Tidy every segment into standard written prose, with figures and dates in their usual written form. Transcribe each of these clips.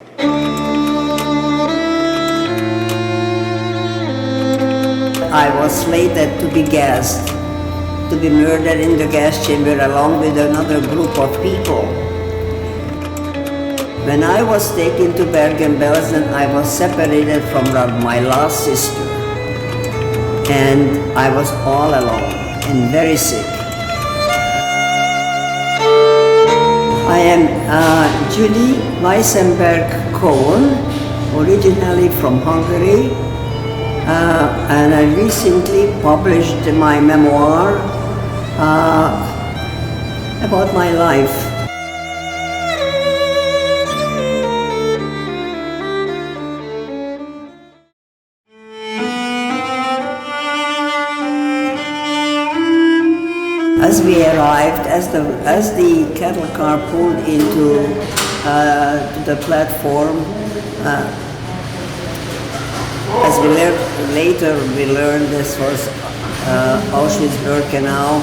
I was slated to be gassed, to be murdered in the gas chamber along with another group of people. When I was taken to Bergen-Belsen, I was separated from my last sister, and I was all alone and very sick. I am Judy Cohen, originally from Hungary, and I recently published my memoir about my life. As we arrived, as the cattle car pulled into the platform, as we later learned this was Auschwitz-Birkenau.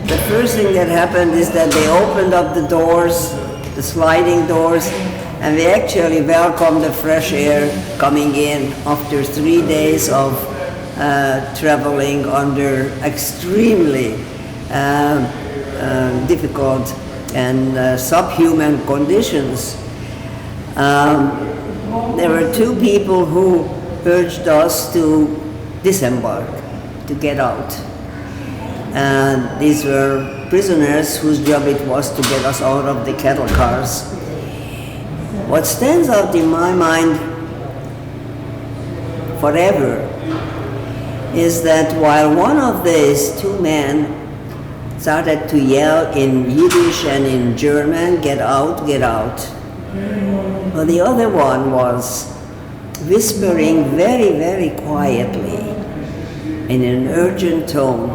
The first thing that happened is that they opened up the doors, the sliding doors, and we actually welcomed the fresh air coming in after 3 days of traveling under extremely difficult and subhuman conditions. There were two people who urged us to disembark, to get out. And these were prisoners whose job it was to get us out of the cattle cars. What stands out in my mind forever is that while one of these two men started to yell in Yiddish and in German, "Get out, get out," well, the other one was whispering very, very quietly in an urgent tone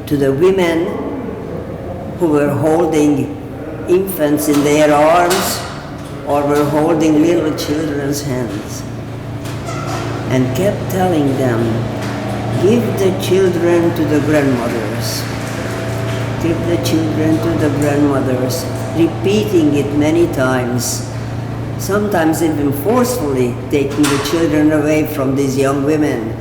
to the women who were holding infants in their arms or were holding little children's hands, and kept telling them, "Give the children to the grandmothers. Give the children to the grandmothers," repeating it many times, sometimes even forcefully taking the children away from these young women.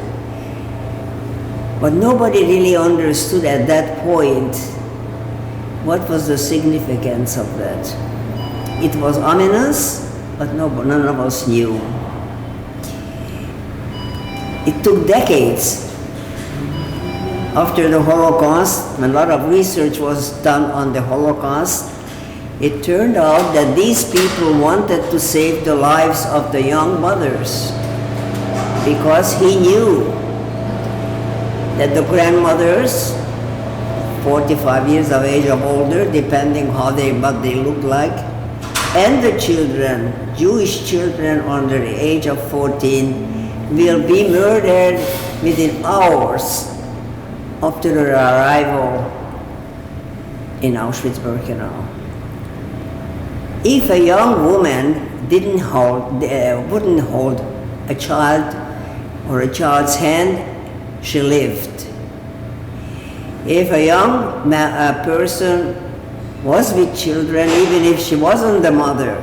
But nobody really understood at that point what was the significance of that. It was ominous, but none of us knew. It took decades after the Holocaust, when a lot of research was done on the Holocaust. It turned out that these people wanted to save the lives of the young mothers because he knew that the grandmothers, 45 years of age or older, depending what they look like, and the children, Jewish children under the age of 14, will be murdered within hours after their arrival in Auschwitz-Birkenau. If a young woman wouldn't hold a child or a child's hand, she lived. If a young person was with children, even if she wasn't the mother,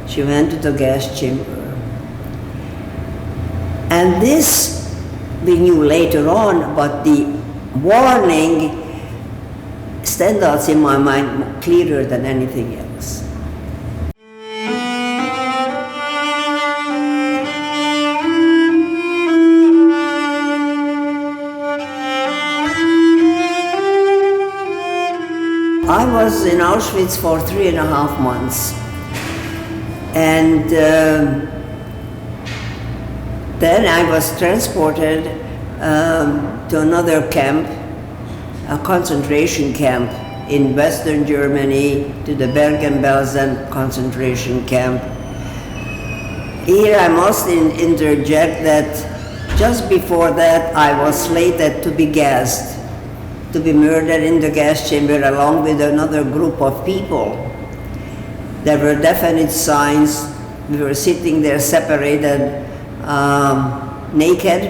she went to the gas chamber. And this we knew later on, but the warning stands out in my mind clearer than anything else. I was in Auschwitz for 3.5 months, and then I was transported to another camp, a concentration camp in Western Germany, to the Bergen-Belsen concentration camp. Here I must interject that just before that I was slated to be gassed, to be murdered in the gas chamber along with another group of people. There were definite signs. We were sitting there separated, naked,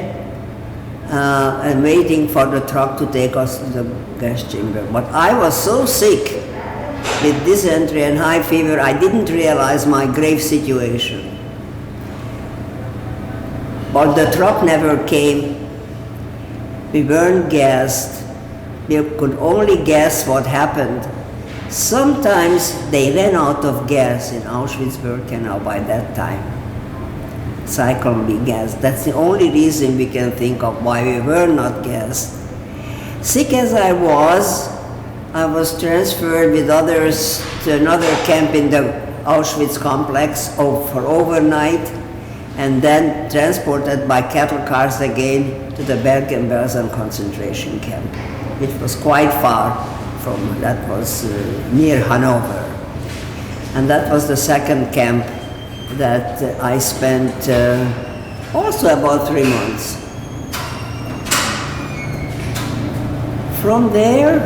and waiting for the truck to take us to the gas chamber. But I was so sick with dysentery and high fever, I didn't realize my grave situation. But the truck never came. We weren't gassed. We could only guess what happened. Sometimes they ran out of gas in Auschwitz-Birkenau by that time. Cyclone B gas. That's the only reason we can think of why we were not gassed. Sick as I was transferred with others to another camp in the Auschwitz complex for overnight, and then transported by cattle cars again to the Bergen-Belsen concentration camp, which was quite far from, that was near Hanover. And that was the second camp that I spent also about 3 months. From there,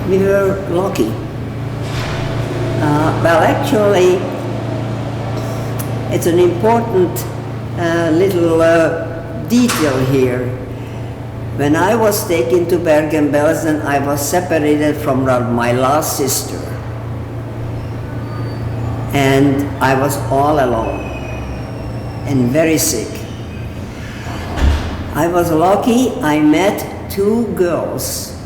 we were lucky. Well, actually, it's an important little detail here. When I was taken to Bergen-Belsen, I was separated from my last sister. And I was all alone and very sick. I was lucky. I met 2 girls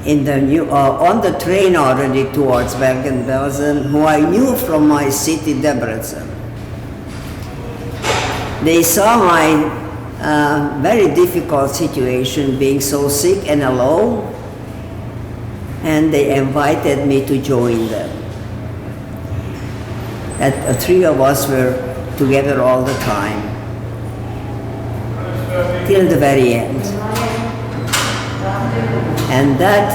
in the on the train already towards Bergen-Belsen, who I knew from my city, Debrecen. They saw my very difficult situation, being so sick and alone, and they invited me to join them. The 3 of us were together all the time, till the very end. And that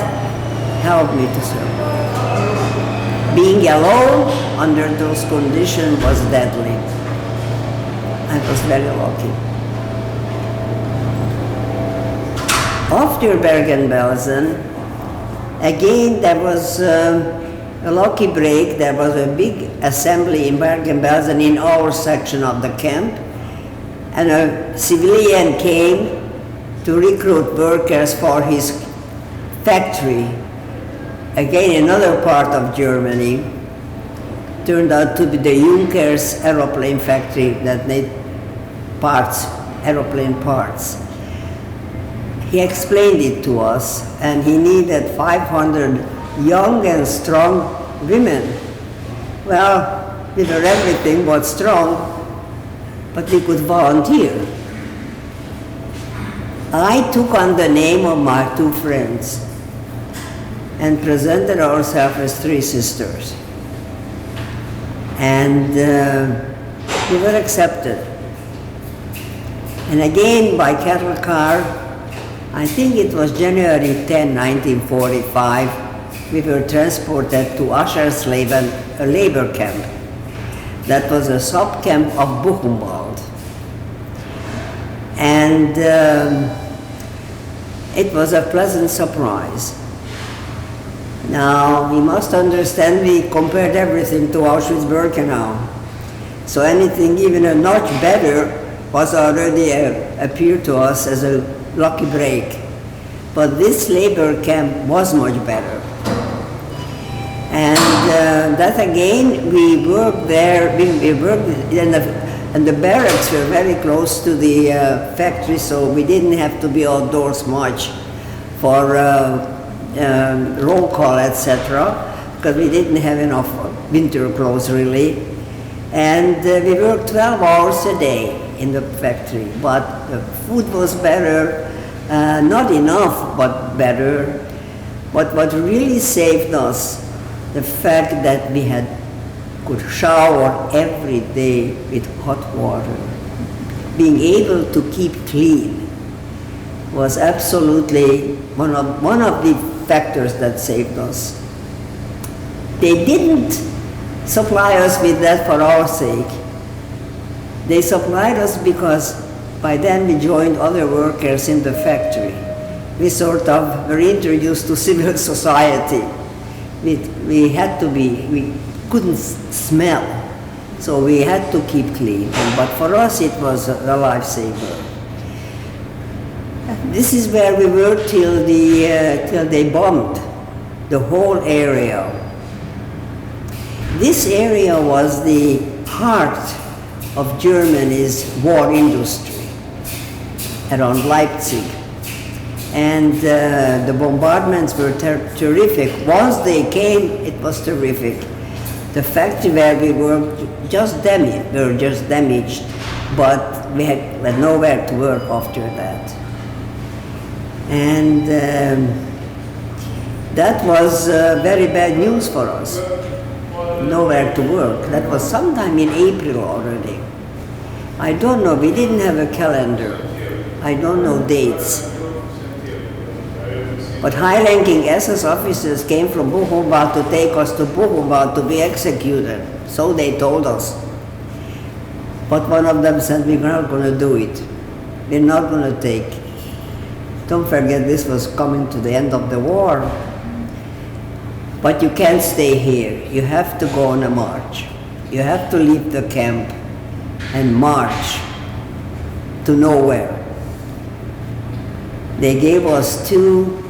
helped me to survive. Being alone under those conditions was deadly. I was very lucky. After Bergen-Belsen, again there was a lucky break. There was a big assembly in Bergen-Belsen in our section of the camp, and a civilian came to recruit workers for his factory, again another part of Germany. Turned out to be the Junkers aeroplane factory that made parts, aeroplane parts. He explained it to us, and he needed 500 young and strong women. Well, we were everything but strong, but we could volunteer. I took on the name of my 2 friends and presented ourselves as 3 sisters. And we were accepted. And again, by cattle car, I think it was January 10, 1945, we were transported to Aschersleben, a labor camp. That was a sub-camp of Buchenwald. And it was a pleasant surprise. Now, we must understand we compared everything to Auschwitz-Birkenau. So anything even a notch better was already appeared to us as a lucky break. But this labor camp was much better. And that again, we worked there, we worked and the barracks were very close to the factory, so we didn't have to be outdoors much for roll call, etc., because we didn't have enough winter clothes really. And we worked 12 hours a day in the factory, but the food was better, not enough, but better. But what really saved us, the fact that we could shower every day with hot water. Being able to keep clean was absolutely one of the factors that saved us. They didn't supply us with that for our sake. They supplied us because by then we joined other workers in the factory. We sort of were introduced to civil society. We had to be, we couldn't smell, so we had to keep clean. But for us it was a lifesaver. This is where we were till they bombed the whole area. This area was the heart of Germany's war industry around Leipzig. And the bombardments were terrific. Once they came, it was terrific. The factory where we were just damaged, but we had nowhere to work after that. And that was very bad news for us. Nowhere to work. That was sometime in April already. I don't know, we didn't have a calendar. I don't know dates. But high-ranking SS officers came from Buchenwald to take us to Buchenwald to be executed. So they told us. But one of them said, we're not going to do it. We're not going to take. Don't forget, this was coming to the end of the war. But you can't stay here. You have to go on a march. You have to leave the camp and march to nowhere. They gave us two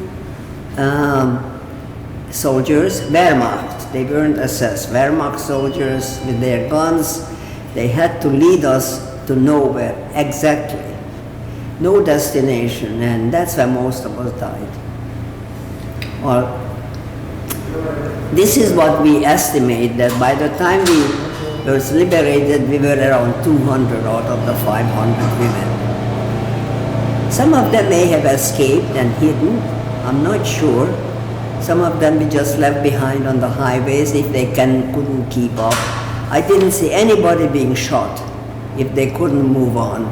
soldiers, Wehrmacht. They weren't SS. Wehrmacht soldiers with their guns. They had to lead us to nowhere, exactly. No destination, and that's where most of us died. Well, this is what we estimate, that by the time we were liberated, we were around 200 out of the 500 women. Some of them may have escaped and hidden, I'm not sure. Some of them we just left behind on the highways if they couldn't keep up. I didn't see anybody being shot if they couldn't move on.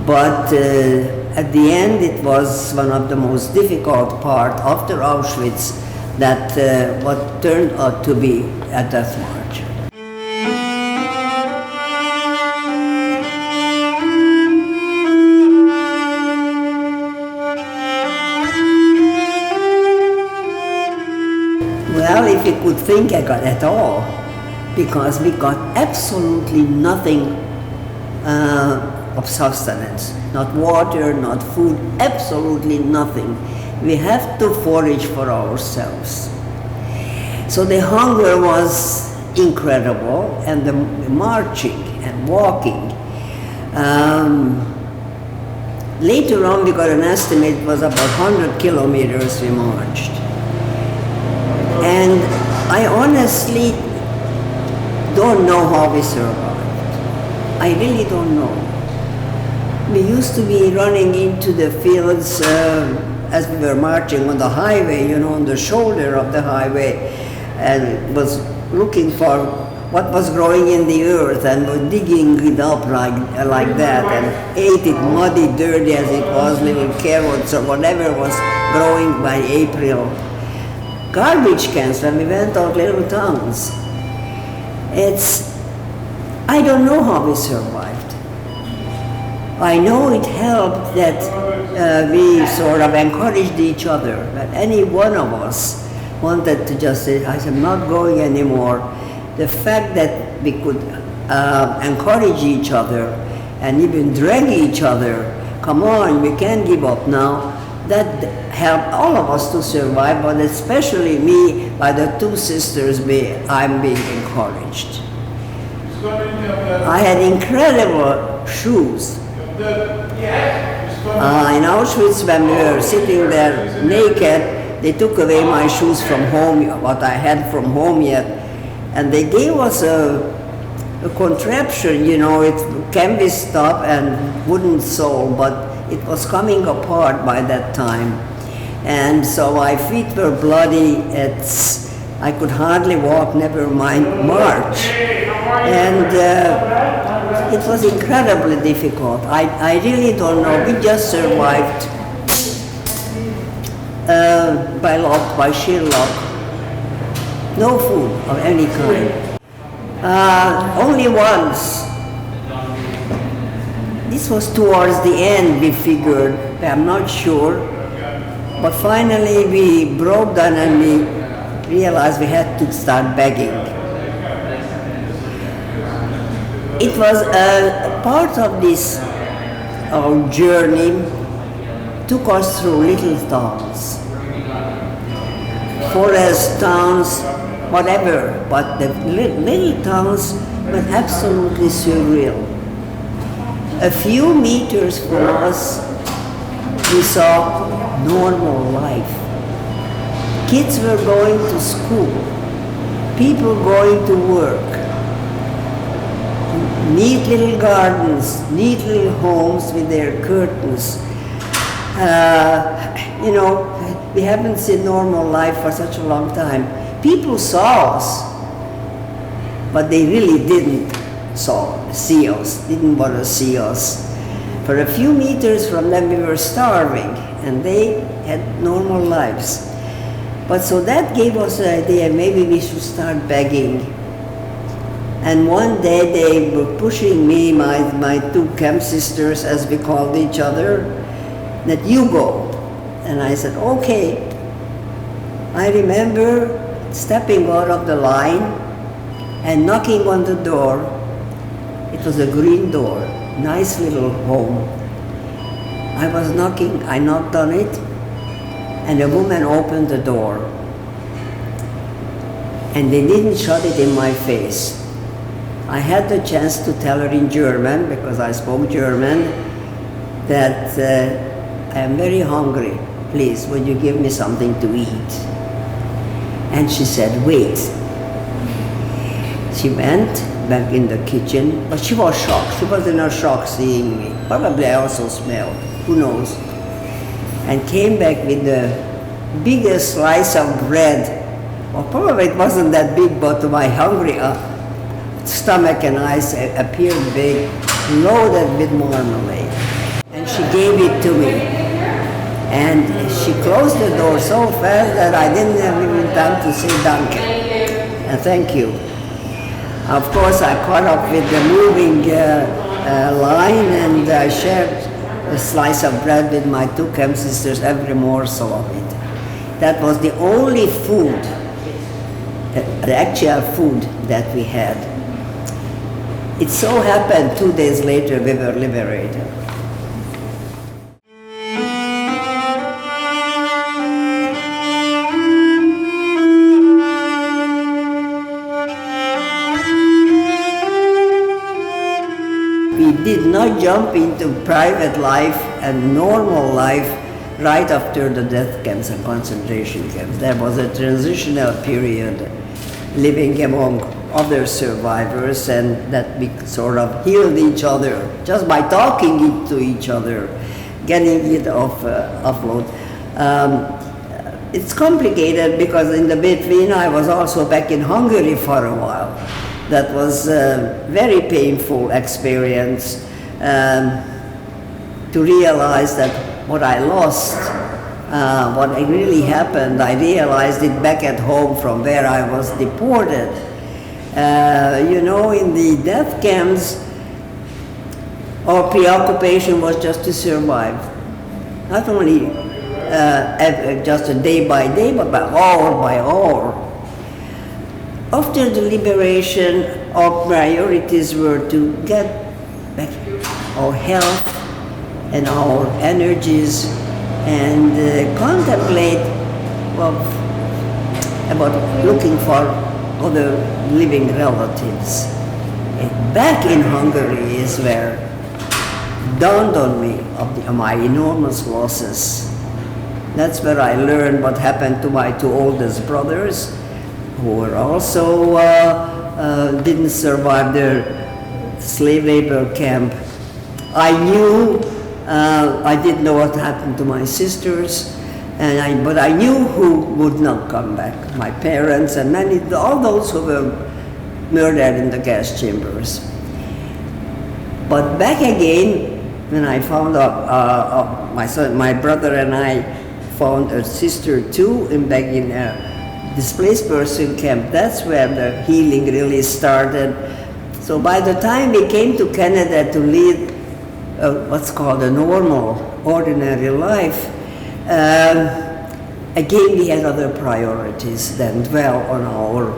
But at the end, it was one of the most difficult part after Auschwitz that what turned out to be a death march. Well, if you could think at all, because we got absolutely nothing of sustenance, not water, not food, absolutely nothing. We have to forage for ourselves. So the hunger was incredible, and the marching and walking. Later on, we got an estimate, it was about 100 kilometers we marched. And I honestly don't know how we survived. I really don't know. We used to be running into the fields as we were marching on the highway, on the shoulder of the highway, and was looking for what was growing in the earth and was digging it up like that, and ate it muddy, dirty as it was, little carrots or whatever was growing by April. Garbage cans when we went out little towns. I don't know how we survived. I know it helped that we sort of encouraged each other, that any one of us wanted to just say, I'm not going anymore. The fact that we could encourage each other and even drag each other, come on, we can't give up now, that helped all of us to survive, but especially me, by the two sisters, I'm being encouraged. I had incredible shoes. In Auschwitz, when we were sitting there naked, they took away my shoes from home, what I had from home yet, and they gave us a contraption, it can be stopped and wooden sole, but it was coming apart by that time. And so my feet were bloody, I could hardly walk, never mind march. And it was incredibly difficult. I really don't know, we just survived by luck, by sheer luck. No food of any kind. Only once. This was towards the end, we figured, I'm not sure, but finally we broke down and we realized we had to start begging. It was a part of this our journey, took us through little towns. forest towns, whatever, but the little towns were absolutely surreal. A few meters from us, we saw normal life. Kids were going to school, people going to work, neat little gardens, neat little homes with their curtains. We haven't seen normal life for such a long time. People saw us, but they really didn't see us, didn't want to see us. For a few meters from them we were starving, and they had normal lives. But so that gave us an idea, maybe we should start begging. And one day they were pushing me, my two camp sisters, as we called each other, that you go. And I said, okay. I remember stepping out of the line and knocking on the door. It was a green door, nice little home. I was knocking, I knocked on it, and a woman opened the door. And they didn't shut it in my face. I had the chance to tell her in German, because I spoke German, that I am very hungry. Please, would you give me something to eat? And she said, wait. She went back in the kitchen, but she was shocked. She was in a shock seeing me. Probably I also smelled, who knows? And came back with the biggest slice of bread. Well, probably it wasn't that big, but to my hungry stomach and eyes appeared big, loaded with marmalade. And she gave it to me. And she closed the door so fast that I didn't have even time to say Danke. And thank you. Of course, I caught up with the moving line, and I shared a slice of bread with my two camp sisters, every morsel of it. That was the only food, the actual food that we had. It so happened 2 days later we were liberated. We did not jump into private life and normal life right after the death camps and concentration camps. There was a transitional period living among other survivors, and that we sort of healed each other just by talking to each other, getting it offload. It's complicated because in the between I was also back in Hungary for a while. That was a very painful experience to realize that what I lost, what really happened, I realized it back at home from where I was deported. In the death camps, our preoccupation was just to survive. Not only just a day by day, but hour by hour. After the liberation, our priorities were to get back our health and our energies and contemplate about looking for other living relatives. And back in Hungary is where it dawned on me of my enormous losses. That's where I learned what happened to my two oldest brothers, who were also didn't survive their slave labor camp. I knew, I didn't know what happened to my sisters, but I knew who would not come back. My parents and all those who were murdered in the gas chambers. But back again, when I found out, my brother and I found a sister too back in displaced person camp. That's where the healing really started. So by the time we came to Canada to lead what's called a normal, ordinary life, again we had other priorities than dwell on our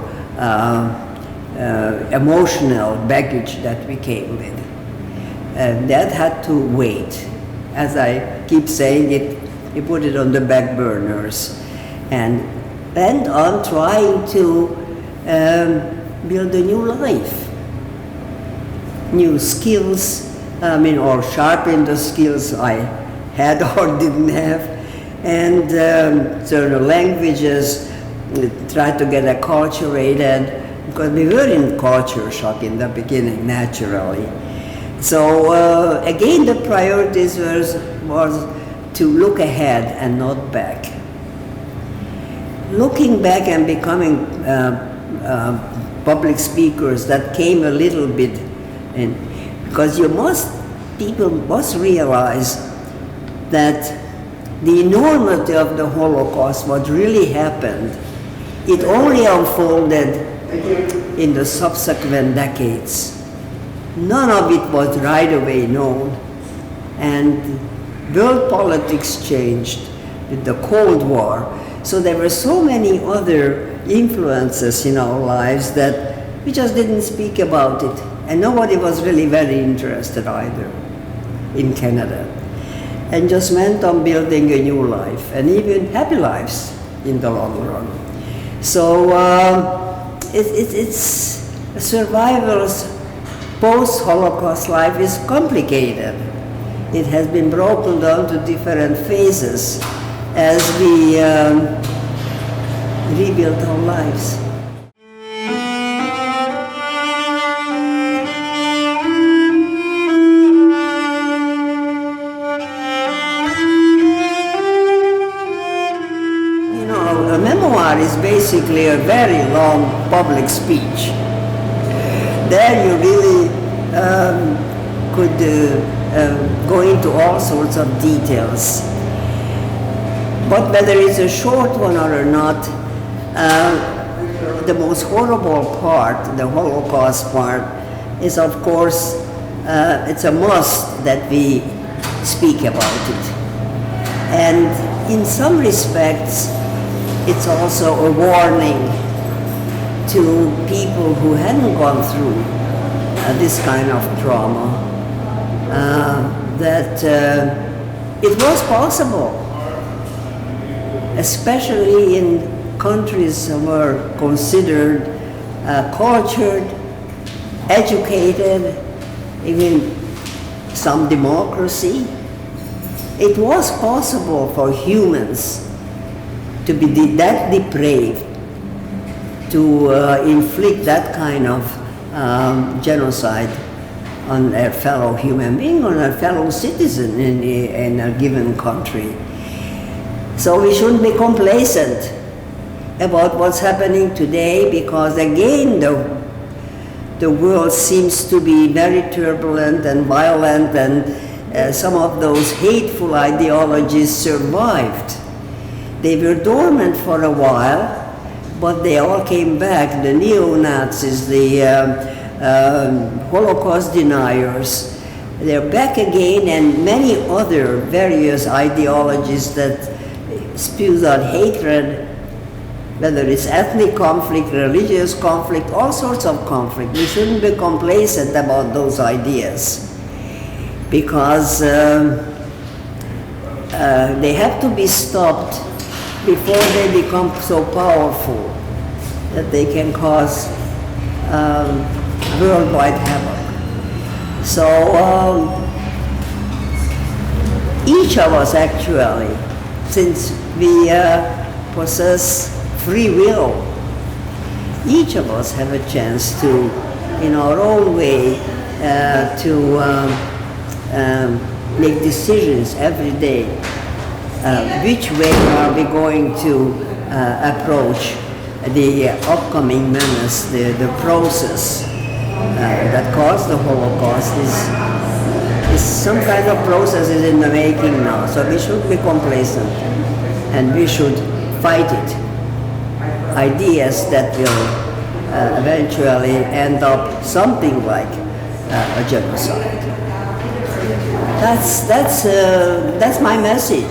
emotional baggage that we came with. That had to wait. As I keep saying it, we put it on the back burners. And went on trying to build a new life, new skills, or sharpen the skills I had or didn't have, and certain languages, try to get acculturated, because we were in culture shock in the beginning, naturally. So again, the priorities was to look ahead and not back. Looking back and becoming public speakers, that came a little bit in, because people must realize that the enormity of the Holocaust, what really happened, it only unfolded in the subsequent decades. None of it was right away known, and world politics changed with the Cold War. So there were so many other influences in our lives that we just didn't speak about it. And nobody was really very interested either in Canada. And just went on building a new life, and even happy lives in the long run. So it's a survival's post-Holocaust life is complicated. It has been broken down to different phases as we rebuild our lives. You know, a memoir is basically a very long public speech. There you really could go into all sorts of details. But whether it's a short one or not, the most horrible part, the Holocaust part, is of course, it's a must that we speak about it. And in some respects, it's also a warning to people who hadn't gone through this kind of trauma, that it was possible, especially in countries that were considered cultured, educated, even some democracy. It was possible for humans to be that depraved, to inflict that kind of genocide on their fellow human being, on a fellow citizen in a given country. So we shouldn't be complacent about what's happening today, because again, the world seems to be very turbulent and violent, and some of those hateful ideologies survived. They were dormant for a while, but they all came back. The neo-Nazis, the Holocaust deniers, they're back again, and many other various ideologies that spews out hatred, whether it's ethnic conflict, religious conflict, all sorts of conflict. We shouldn't be complacent about those ideas, because they have to be stopped before they become so powerful that they can cause worldwide havoc. So each of us actually, since we possess free will, each of us have a chance to, in our own way, make decisions every day. Which way are we going to approach the upcoming menace, the process that caused the Holocaust is some kind of process is in the making now. So we should be complacent, and we should fight it. Ideas that will eventually end up something like a genocide. That's my message.